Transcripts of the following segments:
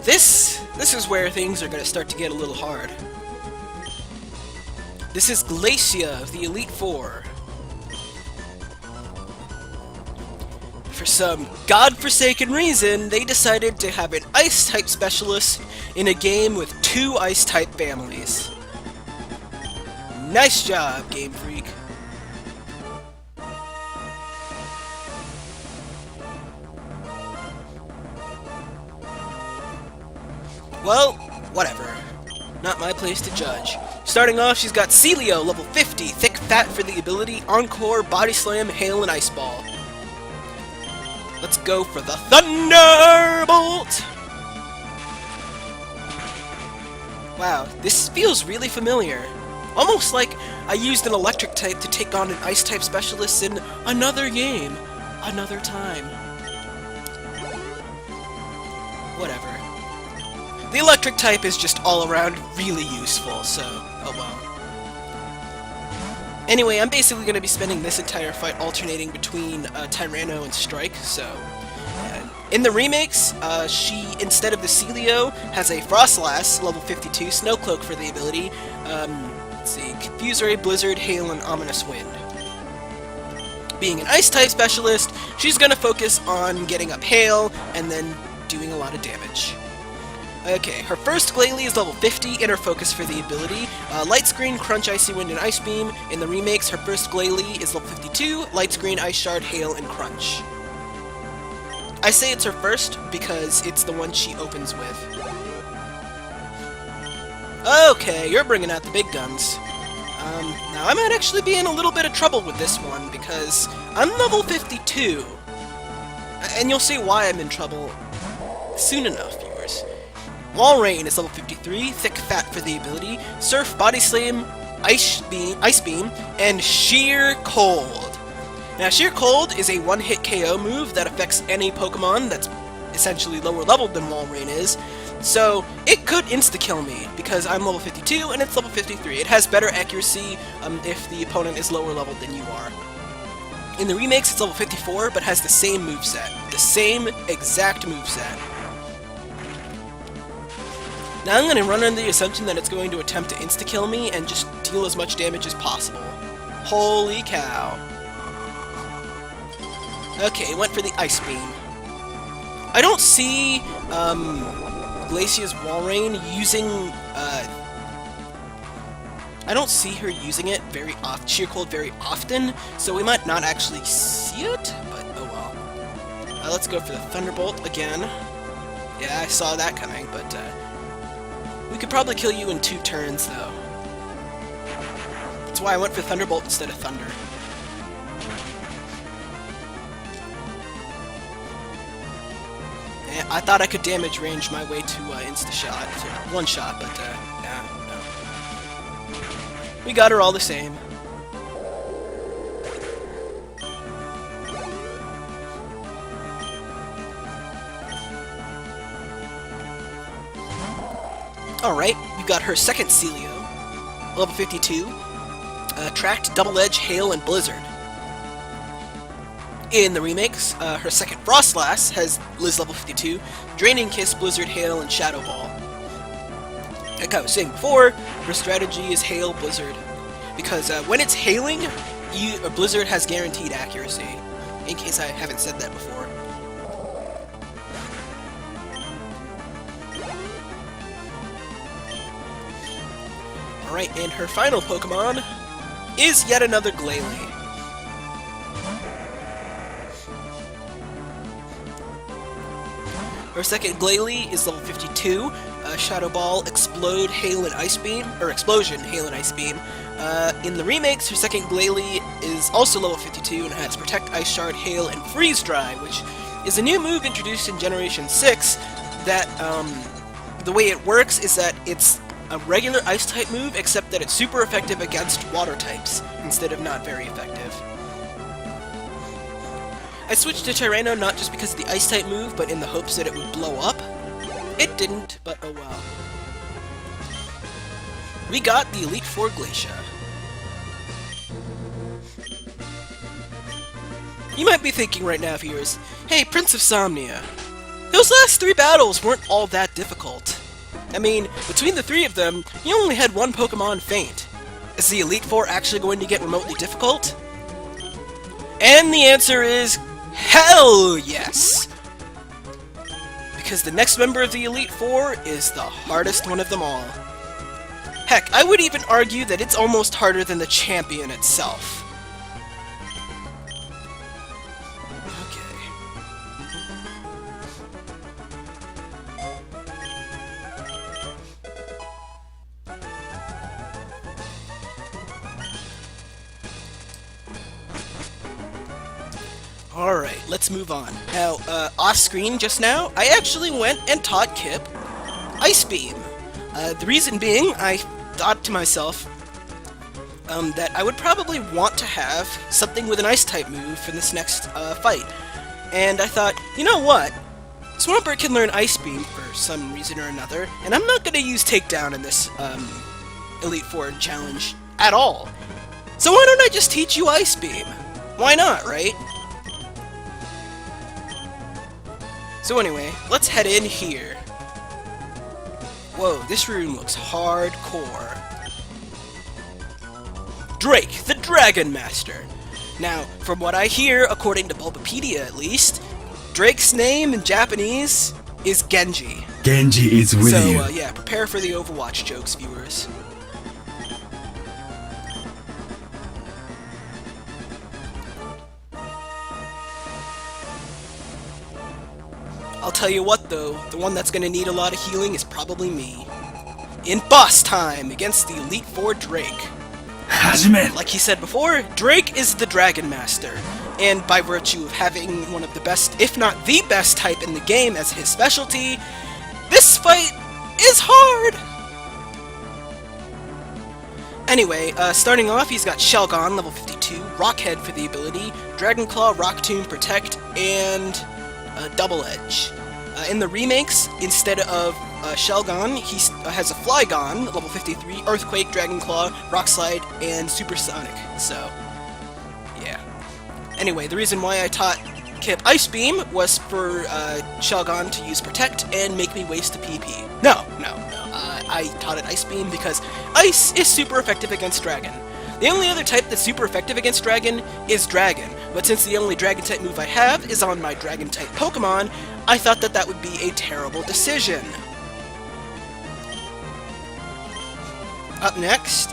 This is where things are going to start to get a little hard. This is Glacia of the Elite Four. For some godforsaken reason, they decided to have an Ice-type specialist in a game with 2 Ice-type families. Nice job, Game Freak. Well, whatever. Not my place to judge. Starting off, she's got Celio, level 50, thick fat for the ability, Encore, Body Slam, Hail, and Ice Ball. Let's go for the Thunderbolt! Wow, this feels really familiar. Almost like I used an electric type to take on an ice type specialist in another game. Another time. Whatever. The electric type is just all around really useful, so oh well. Anyway, I'm basically going to be spending this entire fight alternating between Tyranno and Strike, so... in the remakes, she, instead of the Celio, has a Frostlass, level 52, Snowcloak for the ability, let's see, Confuse Ray, Blizzard, Hail, and Ominous Wind. Being an Ice-type specialist, she's going to focus on getting up Hail, and then doing a lot of damage. Okay, her first Glalie is level 50, inner focus for the ability. Light Screen, Crunch, Icy Wind, and Ice Beam. In the remakes, her first Glalie is level 52, Light Screen, Ice Shard, Hail, and Crunch. I say it's her first because it's the one she opens with. Okay, you're bringing out the big guns. Now I might actually be in a little bit of trouble with this one because I'm level 52. And you'll see why I'm in trouble soon enough, viewers. Wall Rain is level 53, thick fat for the ability, Surf, Body Slam, Ice Beam, and Sheer Cold. Now, Sheer Cold is a one-hit KO move that affects any Pokemon that's essentially lower leveled than Wall Rain is, so it could insta-kill me, because I'm level 52 and it's level 53. It has better accuracy if the opponent is lower leveled than you are. In the remakes, it's level 54, but has the same moveset. The same exact moveset. Now I'm going to run under the assumption that it's going to attempt to insta-kill me and just deal as much damage as possible. Holy cow. Okay, went for the Ice Beam. I don't see Glacia's Wall Rain using... I don't see her using it very often, Sheer Cold very often, so we might not actually see it, but oh well. Let's go for the Thunderbolt again. Yeah, I saw that coming, but we could probably kill you in 2 turns, though. That's why I went for Thunderbolt instead of Thunder. And I thought I could damage range my way to insta-shot, one shot, but nah, no. We got her all the same. Alright, we got her second Celio, level 52, Tracked, Double Edge, Hail, and Blizzard. In the remakes, her second Frostlass is level 52, Draining Kiss, Blizzard, Hail, and Shadow Ball. Like I was saying before, her strategy is Hail, Blizzard, because when it's hailing, Blizzard has guaranteed accuracy, in case I haven't said that before. Alright, and her final Pokemon is yet another Glalie. Her second Glalie is level 52, Shadow Ball, Explode, Hail, and Ice Beam, or Explosion, Hail, and Ice Beam. In the remakes, her second Glalie is also level 52 and has Protect, Ice Shard, Hail, and Freeze Dry, which is a new move introduced in Generation 6 that, the way it works is that it's a regular Ice-type move, except that it's super effective against Water types, instead of not very effective. I switched to Tyranno not just because of the Ice-type move, but in the hopes that it would blow up. It didn't, but oh well. We got the Elite Four Glacia. You might be thinking right now, viewers, hey, Prince of Somnia, those last 3 battles weren't all that difficult. I mean, between the 3 of them, you only had 1 Pokemon faint. Is the Elite Four actually going to get remotely difficult? And the answer is hell yes! Because the next member of the Elite Four is the hardest one of them all. Heck, I would even argue that it's almost harder than the champion itself. Alright, let's move on. Now, off-screen just now, I actually went and taught Kip Ice Beam. The reason being, I thought to myself that I would probably want to have something with an Ice-type move for this next fight. And I thought, you know what? Swampert can learn Ice Beam for some reason or another, and I'm not going to use Takedown in this Elite Four challenge at all. So why don't I just teach you Ice Beam? Why not, right? So anyway, let's head in here. Whoa, this room looks hardcore. Drake, the Dragon Master. Now, from what I hear, according to Bulbapedia at least, Drake's name in Japanese is Genji. Genji is with you. So, yeah, prepare for the Overwatch jokes, viewers. I'll tell you what though, the one that's gonna need a lot of healing is probably me. In boss time against the Elite Four Drake. Hajime. Like he said before, Drake is the Dragon Master, and by virtue of having one of the best, if not the best type in the game as his specialty, this fight is hard! Anyway, starting off, he's got Shelgon, level 52, Rockhead for the ability, Dragon Claw, Rock Tomb, Protect, and Double Edge. In the remakes, instead of Shelgon, he has a Flygon, level 53, Earthquake, Dragon Claw, Rock Slide, and Supersonic. So, yeah. Anyway, the reason why I taught Kip Ice Beam was for Shelgon to use Protect and make me waste a PP. No. I taught it Ice Beam because Ice is super effective against Dragon. The only other type that's super effective against Dragon is Dragon, but since the only Dragon-type move I have is on my Dragon-type Pokemon, I thought that that would be a terrible decision. Up next,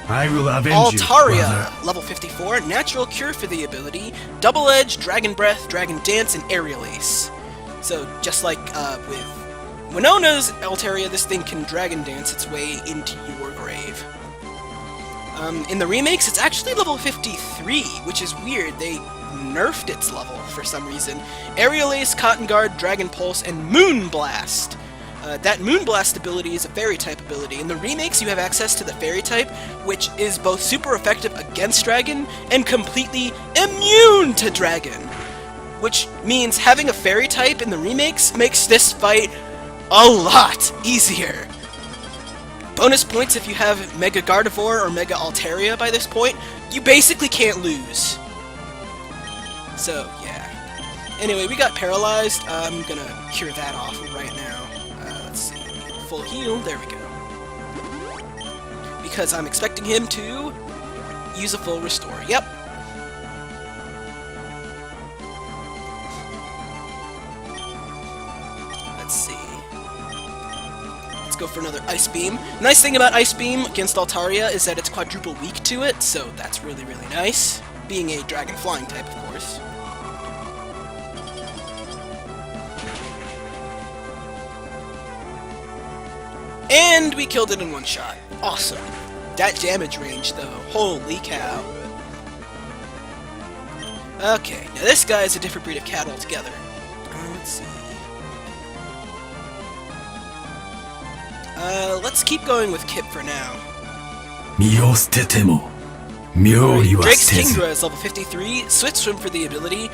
I will avenge Altaria, you, brother. level 54, Natural Cure for the ability, Double Edge, Dragon Breath, Dragon Dance, and Aerial Ace. So, just like with Winona's Altaria, this thing can Dragon Dance its way into your grave. In the remakes, it's actually level 53, which is weird. They nerfed its level for some reason. Aerial Ace, Cotton Guard, Dragon Pulse, and Moon Blast. That Moon Blast ability is a Fairy-type ability. In the remakes, you have access to the Fairy-type, which is both super effective against Dragon and completely immune to Dragon. Which means having a Fairy-type in the remakes makes this fight a lot easier. Bonus points if you have Mega Gardevoir or Mega Altaria by this point. You basically can't lose. So, yeah. Anyway, we got paralyzed. I'm gonna cure that off right now. Let's see. Full heal. There we go. Because I'm expecting him to use a full restore. Yep. Let's see. Go for another Ice Beam. Nice thing about Ice Beam against Altaria is that it's quadruple weak to it, so that's really, really nice. Being a Dragon Flying type, of course. And we killed it in one shot. Awesome. That damage range, though. Holy cow. Okay, now this guy is a different breed of cat altogether. Let's see. Let's keep going with Kip for now. Drake's Kingdra is level 53, Swift Swim for the ability,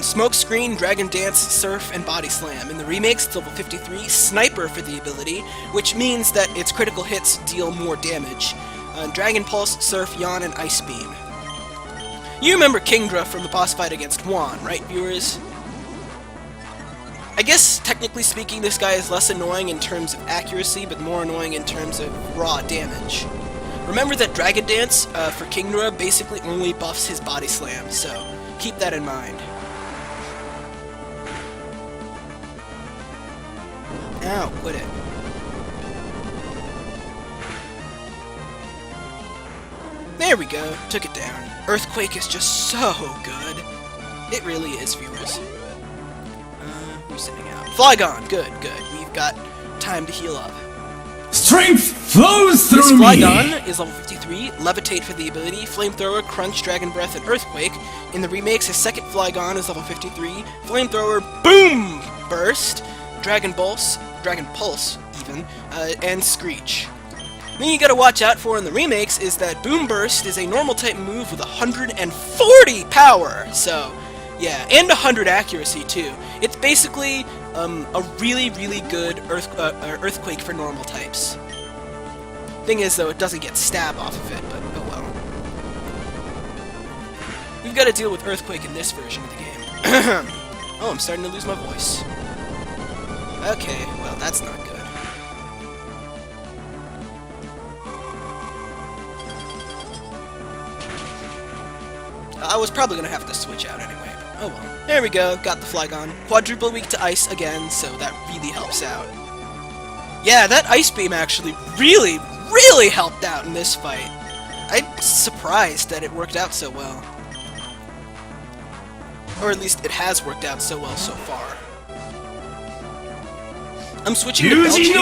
Smoke Screen, Dragon Dance, Surf, and Body Slam. In the remakes, it's level 53, Sniper for the ability, which means that its critical hits deal more damage. Dragon Pulse, Surf, Yawn, and Ice Beam. You remember Kingdra from the boss fight against Juan, right, viewers? I guess, technically speaking, this guy is less annoying in terms of accuracy, but more annoying in terms of raw damage. Remember that Dragon Dance for Kingdra basically only buffs his body slam, so keep that in mind. Ow, quit it. There we go, took it down. Earthquake is just so good. It really is, viewers. Who's sitting out? Flygon, good, good. We've got time to heal up. Strength flows through This me! Flygon is level 53, Levitate for the ability, Flamethrower, Crunch, Dragon Breath, and Earthquake. In the remakes, his second Flygon is level 53, Flamethrower, Boom! Burst, Dragon Pulse, even, and Screech. The thing you gotta watch out for in the remakes is that Boom Burst is a normal type move with 140 power, so yeah, and 100 accuracy too. It's basically a really, really good Earthquake for normal types. Thing is, though, it doesn't get stab off of it, but oh well. We've got to deal with Earthquake in this version of the game. Oh, I'm starting to lose my voice. Okay, well, that's not good. I was probably going to have to switch out anyway. Oh well. There we go, got the Flygon. Quadruple weak to ice again, so that really helps out. Yeah, that Ice Beam actually really, really helped out in this fight. I'm surprised that it worked out so well. Or at least it has worked out so well so far. I'm switching to Belch here,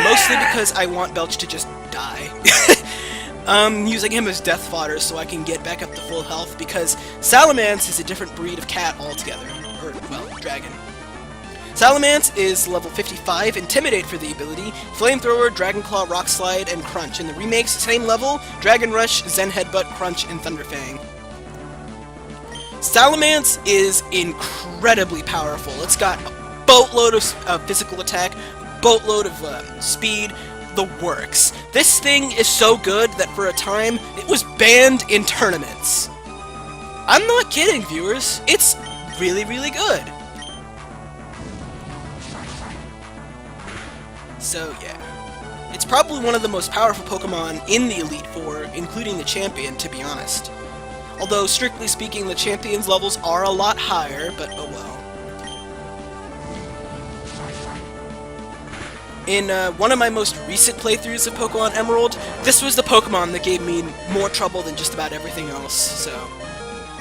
mostly because I want Belch to just die. Using him as death fodder so I can get back up to full health, because Salamence is a different breed of cat altogether. Or, well, dragon. Salamence is level 55, Intimidate for the ability, Flamethrower, Dragon Claw, Rock Slide, and Crunch. In the remakes, same level, Dragon Rush, Zen Headbutt, Crunch, and Thunderfang. Salamence is incredibly powerful. It's got a boatload of physical attack, boatload of speed, the works. This thing is so good that for a time, it was banned in tournaments. I'm not kidding, viewers. It's really, really good. So, yeah. It's probably one of the most powerful Pokemon in the Elite Four, including the Champion, to be honest. Although, strictly speaking, the Champion's levels are a lot higher, but oh well. In one of my most recent playthroughs of Pokemon Emerald, this was the Pokemon that gave me more trouble than just about everything else, so...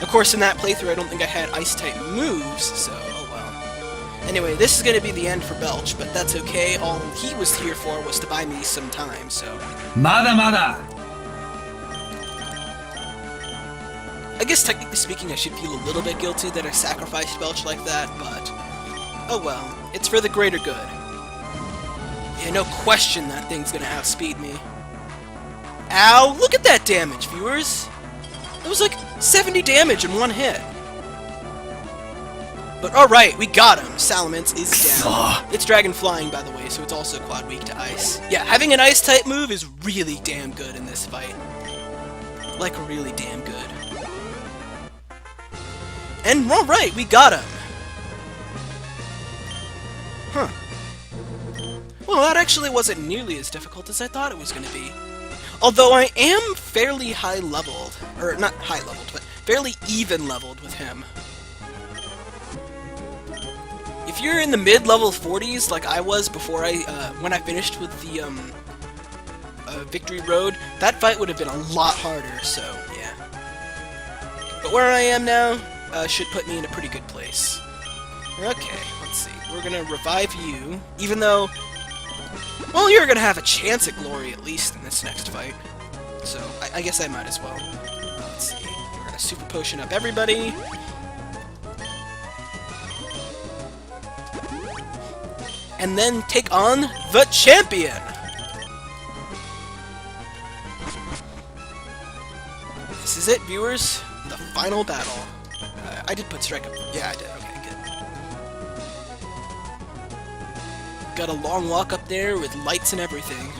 Of course, in that playthrough, I don't think I had Ice-type moves, so oh well. Anyway, this is going to be the end for Belch, but that's okay. All he was here for was to buy me some time, so... Mada mada! I guess, technically speaking, I should feel a little bit guilty that I sacrificed Belch like that, but... Oh well, it's for the greater good. Yeah, no question that thing's gonna outspeed me. Ow! Look at that damage, viewers! That was like 70 damage in one hit. But alright, we got him! Salamence is down. It's Dragon Flying, by the way, so it's also quad weak to ice. Yeah, having an ice-type move is really damn good in this fight. Like, really damn good. And alright, we got him! Huh. Well, that actually wasn't nearly as difficult as I thought it was going to be. Although I am fairly high-leveled, or not high-leveled, but fairly even-leveled with him. If you're in the mid-level 40s, like I was before when I finished with the, Victory Road, that fight would have been a lot harder, so, yeah. But where I am now, should put me in a pretty good place. Okay, let's see. We're gonna revive you, even though... Well, you're gonna have a chance at glory, at least, in this next fight. So, I guess I might as well. Let's see. We're gonna Super Potion up everybody. And then take on the champion! This is it, viewers. The final battle. I did put Strike up. Yeah, I did. Okay, good. Got a long walk up there with lights and everything.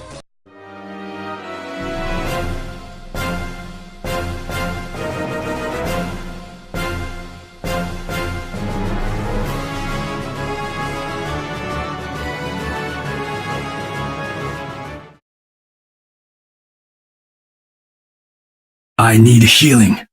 I need healing.